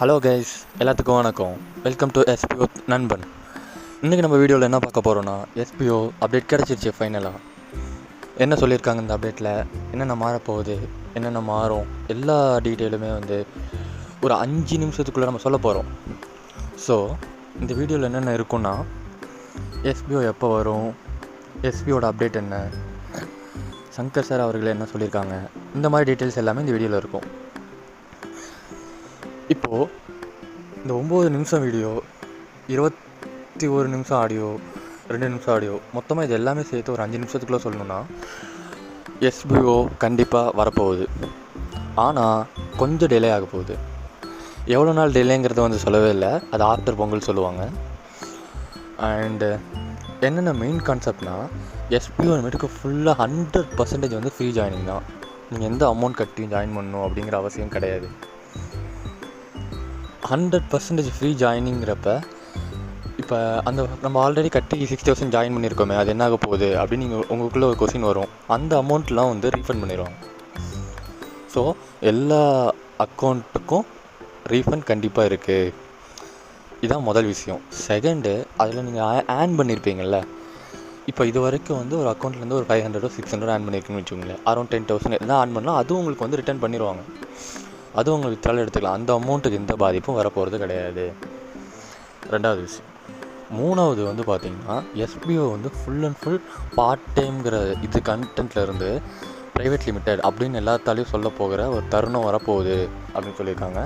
Hello guys, எல்லாத்துக்கும் வணக்கம். Welcome to SPO நண்பன். இன்றைக்கி நம்ம வீடியோவில் என்ன பார்க்க போகிறோன்னா, எஸ்பிஓ அப்டேட் கிடச்சிருச்சு ஃபைனலாக. என்ன சொல்லியிருக்காங்க இந்த அப்டேட்டில், என்னென்ன மாறப்போகுது, என்னென்ன மாறும், எல்லா டீட்டெயிலுமே ஒரு 5 நிமிஷத்துக்குள்ளே நம்ம சொல்ல போகிறோம். ஸோ இந்த வீடியோவில் என்னென்ன இருக்குன்னா, எஸ்பிஓ எப்போ வரும், எஸ்பிஓட அப்டேட் என்ன, சங்கர் சார் அவர்கள் என்ன சொல்லியிருக்காங்க, இந்த மாதிரி டீட்டெயில்ஸ் எல்லாமே இந்த வீடியோவில் இருக்கும். இப்போது இந்த 9 நிமிஷம் வீடியோ, 21 நிமிஷம் ஆடியோ, 2 நிமிஷம் ஆடியோ, மொத்தமாக இது எல்லாமே சேர்த்து ஒரு 5 நிமிஷத்துக்குள்ளே சொல்லணுன்னா எஸ்பிஓ கண்டிப்பாக வரப்போகுது. ஆனால் கொஞ்சம் டிலே ஆக போகுது. எவ்வளோ நாள் டிலேங்கிறத சொல்லவே இல்லை, அது ஆஃப்டர் பொங்கல் சொல்லுவாங்க. அண்டு என்னென்ன மெயின் கான்செப்ட்னால், எஸ்பிஓ மீட்டுக்கு ஃபுல்லாக 100% ஃப்ரீ ஜாயினிங் தான். நீங்கள் எந்த அமௌண்ட் கட்டி ஜாயின் பண்ணணும் அப்படிங்கிற அவசியம் கிடையாது. 100% ஃப்ரீ ஜாயினிங்கிறப்ப, இப்போ நம்ம ஆல்ரெடி கட்டி 6,000 ஜாயின் பண்ணியிருக்கோமே, அது என்ன ஆக போகுது அப்படின்னு நீங்கள் உங்களுக்குள்ளே ஒரு கொஸ்டின் வரும். அந்த அமௌண்ட்லாம் ரீஃபண்ட் பண்ணிடுவாங்க. ஸோ எல்லா அக்கௌண்ட்டுக்கும் ரீஃபண்ட் கண்டிப்பாக இருக்குது. இதுதான் முதல் விஷயம். செகண்டு, அதில் நீங்கள் ஆன் பண்ணியிருப்பீங்கள்ல, இப்போ இது வரைக்கும் ஒரு அக்கௌண்ட்லேருந்து ஒரு 500 or 600 ஆன் பண்ணியிருக்குன்னு வச்சுக்கோங்களேன். அரௌண்ட் 10,000 எல்லாம் ஆன் பண்ணால் அதுவும் உங்களுக்கு ரிட்டர்ன் பண்ணிடுவாங்க. அதுவும் உங்களுக்கு வித்ட்ரால் எடுத்துக்கலாம். அந்த அமௌண்ட்டுக்கு எந்த பாதிப்பும் வரப்போகிறது கிடையாது. ரெண்டாவது விஷயம். மூணாவது பார்த்திங்கன்னா, SPO full and full part டைம்ங்கிற கண்டென்ட்லேருந்து ப்ரைவேட் லிமிடெட் அப்படின்னு எல்லாத்தாலையும் சொல்ல போகிற ஒரு தருணம் வரப்போகுது அப்படின்னு சொல்லியிருக்காங்க.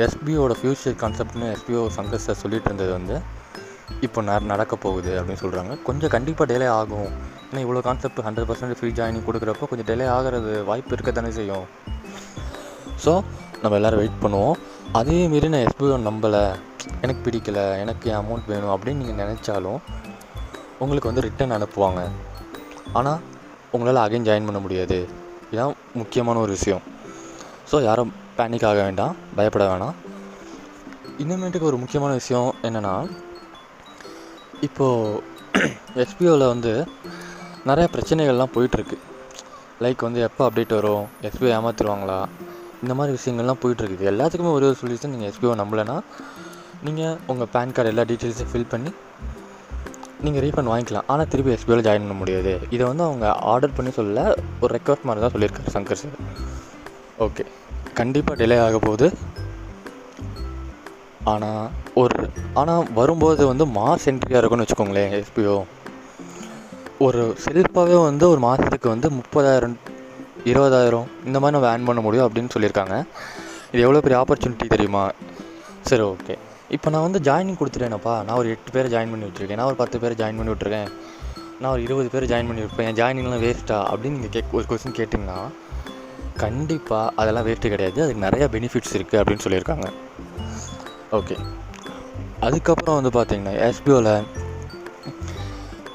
எஸ்பிஓட ஃப்யூச்சர் கான்செப்ட்னு எஸ்பிஓ சங்கர் சார் சொல்லிட்டு இருந்தது இப்போ நடக்க போகுது அப்படின்னு சொல்கிறாங்க. கொஞ்சம் கண்டிப்பாக டிலே ஆகும். ஏன்னா இவ்வளோ கான்செப்ட் 100% ஃப்ரீ ஜாயினிங் கொடுக்குறப்போ கொஞ்சம் டிலே ஆகிறது வாய்ப்பு இருக்க தானே செய்யும். ஸோ நம்ம எல்லோரும் வெயிட் பண்ணுவோம். அதேமாரி நான் எஸ்பிஓ நம்பலை, எனக்கு பிடிக்கலை, எனக்கு என் அமௌண்ட் வேணும் அப்படின்னு நீங்கள் நினச்சாலும் உங்களுக்கு ரிட்டன் அனுப்புவாங்க. ஆனால் உங்களால் அகைன் ஜாயின் பண்ண முடியாது. இதுதான் முக்கியமான ஒரு விஷயம். ஸோ யாரும் பேனிக் ஆக வேண்டாம், பயப்பட வேணாம். இன்னமேட்டுக்கு ஒரு முக்கியமான விஷயம் என்னென்னா, இப்போது எஸ்பிஓவில் நிறையா பிரச்சனைகள்லாம் போயிட்டுருக்கு. லைக் எப்போ அப்டேட் வரும், எஸ்பிஓ ஏமாற்றிடுவாங்களா, இந்த மாதிரி விஷயங்கள்லாம் போயிட்டுருக்குது. எல்லாத்துக்குமே ஒரு சொல்யூஷன். நீங்கள் எஸ்பிஓ நம்பலைன்னா நீங்கள் உங்கள் பேன் கார்டு எல்லா டீட்டெயில்ஸையும் ஃபில் பண்ணி நீங்கள் ரீஃபண்ட் வாங்கிக்கலாம். ஆனால் திருப்பி எஸ்பிஓவில் ஜாயின் பண்ண முடியாது. இதை அவங்க ஆர்டர் பண்ணி சொல்ல, ஒரு ரெக்வஸ்ட் மாதிரி தான் சொல்லியிருக்காரு சங்கர் சார். ஓகே, கண்டிப்பாக டிலே ஆக போகுது. ஆனால் வரும்போது மாஸ் என்ட்ரியாக இருக்குன்னு வச்சுக்கோங்களேன். எஸ்பிஓ ஒரு செல்ஃபாகவே ஒரு மாதத்துக்கு 30,000 20,000 இந்த மாதிரி நம்ம ஆன் பண்ண முடியும் அப்படின்னு சொல்லியிருக்காங்க. இது எவ்வளோ பெரிய ஆப்பர்ச்சுனிட்டி தெரியுமா? சரி, ஓகே. இப்போ நான் ஜாயினிங் கொடுத்துட்டேனப்பா, நான் ஒரு 8 பேர் ஜாயின் பண்ணி விட்டுருக்கேன், நான் ஒரு 10 பேர் ஜாயின் பண்ணி விட்ருக்கேன், நான் ஒரு 20 பேர் ஜாயின் பண்ணி விட்ருப்பேன், என் ஜாயினிங்லாம் வேஸ்ட்டா அப்படின்னு நீங்கள் ஒரு கொஸ்டின் கேட்டிங்கன்னா, கண்டிப்பாக அதெல்லாம் வேஸ்ட்டு கிடையாது. அதுக்கு நிறையா பெனிஃபிட்ஸ் இருக்குது அப்படின்னு சொல்லியிருக்காங்க. ஓகே, அதுக்கப்புறம் பார்த்திங்கன்னா, எஸ்பிஓவில்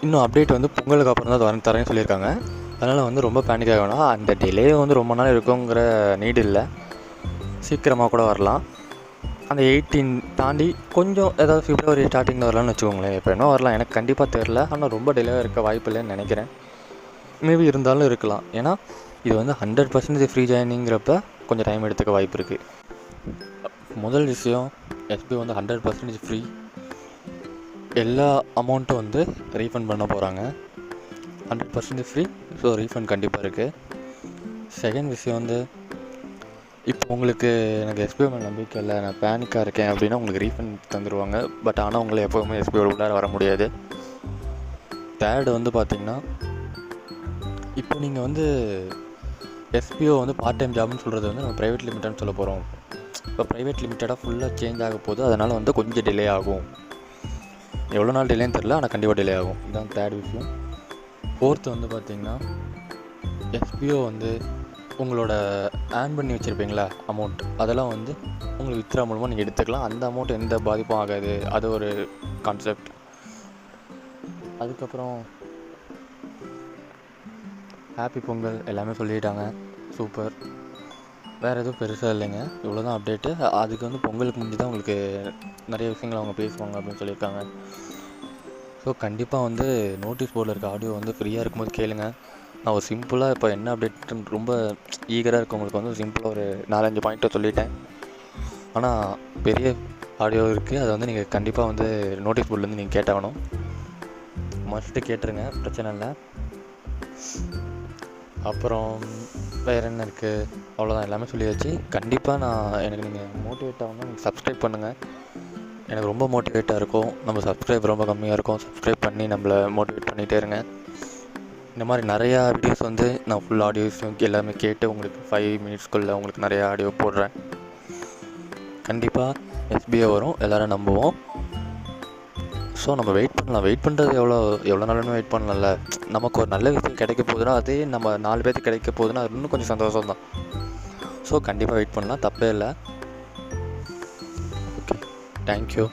இன்னும் அப்டேட் பொங்கலுக்கு அப்புறம் தான் தரேன்னு சொல்லியிருக்காங்க. அதனால் ரொம்ப பேனிக் ஆக வேணாம். அந்த டிலே ரொம்ப நாள் இருக்குங்கிற நீடு இல்லை, சீக்கிரமாக கூட வரலாம். அந்த 18 தாண்டி கொஞ்சம் ஏதாவது February ஸ்டார்டிங்கில் வரலான்னு வச்சுக்கோங்களேன். இப்போ என்ன வரலாம் எனக்கு கண்டிப்பாக தெரில. ஆனால் ரொம்ப டிலேவாக இருக்க வாய்ப்பு இல்லைன்னு நினைக்கிறேன். மேபி இருந்தாலும் இருக்கலாம். ஏன்னா இது 100% ஃப்ரீ ஜாயினிங்கிறப்ப கொஞ்சம் டைம் எடுத்துக்க வாய்ப்பு இருக்குது. முதல் விஷயம், எஸ்பிஓ 100% ஃப்ரீ. எல்லா அமௌண்ட்டும் ரீஃபண்ட் பண்ண போகிறாங்க. 100% ஃப்ரீ. ஸோ ரீஃபண்ட் கண்டிப்பாக இருக்குது. செகண்ட் விஷயம் இப்போ உங்களுக்கு எனக்கு எஸ்பிஓ மேலே நம்பிக்கை இல்லை, நான் பேனிக்காக இருக்கேன் அப்படின்னா உங்களுக்கு ரீஃபண்ட் தந்துடுவாங்க. பட் ஆனால் உங்களை எப்போவுமே எஸ்பிஓட உள்ளார வர முடியாது. தேர்டு பார்த்திங்கன்னா, இப்போ நீங்கள் எஸ்பிஓ பார்ட் டைம் ஜாப்னு சொல்கிறது நம்ம ப்ரைவேட் லிமிட்டட்னு சொல்ல போகிறோம். இப்போ ப்ரைவேட் லிமிட்டடாக ஃபுல்லாக சேஞ்ச் ஆக போகுது. அதனால் கொஞ்சம் டிலே ஆகும். எவ்வளோ நாள் டிலேன்னு தெரில, ஆனால் கண்டிப்பாக டிலே ஆகும். இதுதான் தேர்ட் விஷயம். ஃபோர்த்து பார்த்திங்கன்னா, எஸ்பிஓ உங்களோட ஆன் பண்ணி வச்சுருப்பீங்களா அமௌண்ட், அதெல்லாம் உங்களுக்கு வித்ரா மூலமாக நீங்கள் எடுத்துக்கலாம். அந்த அமௌண்ட் எந்த பாதிப்பும் ஆகாது. அது ஒரு கான்செப்ட். அதுக்கப்புறம் ஹாப்பி பொங்கல் எல்லாமே சொல்லிட்டாங்க. சூப்பர். வேறு எதுவும் பெருசாக இல்லைங்க, இவ்வளோ தான் அப்டேட்டு. அதுக்கு பொங்கலுக்கு முடிஞ்சு தான் உங்களுக்கு நிறைய விஷயங்கள் அவங்க பேசுவாங்க அப்படின்னு சொல்லியிருக்காங்க. ஸோ கண்டிப்பாக நோட்டீஸ் போர்டில் இருக்க ஆடியோ ஃப்ரீயாக இருக்கும்போது கேளுங்க. நான் ஒரு சிம்பிளாக இப்போ என்ன அப்டேட் ரொம்ப ஈகராக இருக்கவங்களுக்கு சிம்பிளாக ஒரு 4-5 பாயிண்ட்டை சொல்லிட்டேன். ஆனால் பெரிய ஆடியோ இருக்குது, அதை வந்து நீங்கள் கண்டிப்பாக வந்து நோட்டீஸ் போர்ட்லேருந்து நீங்கள் கேட்டாகணும். மஸ்ட்டு கேட்டுருங்க, பிரச்சனை இல்லை. அப்புறம் வேறு என்ன இருக்குது, அவ்வளோதான், எல்லாமே சொல்லியாச்சு. கண்டிப்பாக எனக்கு நீங்கள் மோட்டிவேட் ஆகணும்னா நீங்கள் சப்ஸ்கிரைப் பண்ணுங்கள். எனக்கு ரொம்ப மோட்டிவேட்டாக இருக்கும். நம்ம சப்ஸ்கிரைப் ரொம்ப கம்மியாக இருக்கும். சப்ஸ்கிரைப் பண்ணி நம்மளை மோட்டிவேட் பண்ணிகிட்டே இருங்க. இந்த மாதிரி நிறையா வீடியோஸ் வந்து நான் ஃபுல் ஆடியோஸ் எல்லாமே கேட்டு உங்களுக்கு 5 மினிட்ஸ்க்குள்ளே உங்களுக்கு நிறையா ஆடியோ போடுறேன். கண்டிப்பாக எஸ்பிஐ வரும், எல்லோரும் நம்புவோம். ஸோ நம்ம வெயிட் பண்ணுறது எவ்வளோ நாளுமே வெயிட் பண்ணல. நமக்கு ஒரு நல்ல விஷயம் கிடைக்க போகுதுன்னா அதே நம்ம 4 பேருக்கு கிடைக்க போகுதுன்னா அது இன்னும் கொஞ்சம் சந்தோஷம் தான். ஸோ கண்டிப்பாக வெயிட் பண்ணலாம், தப்பே இல்லை. Okay, thank you.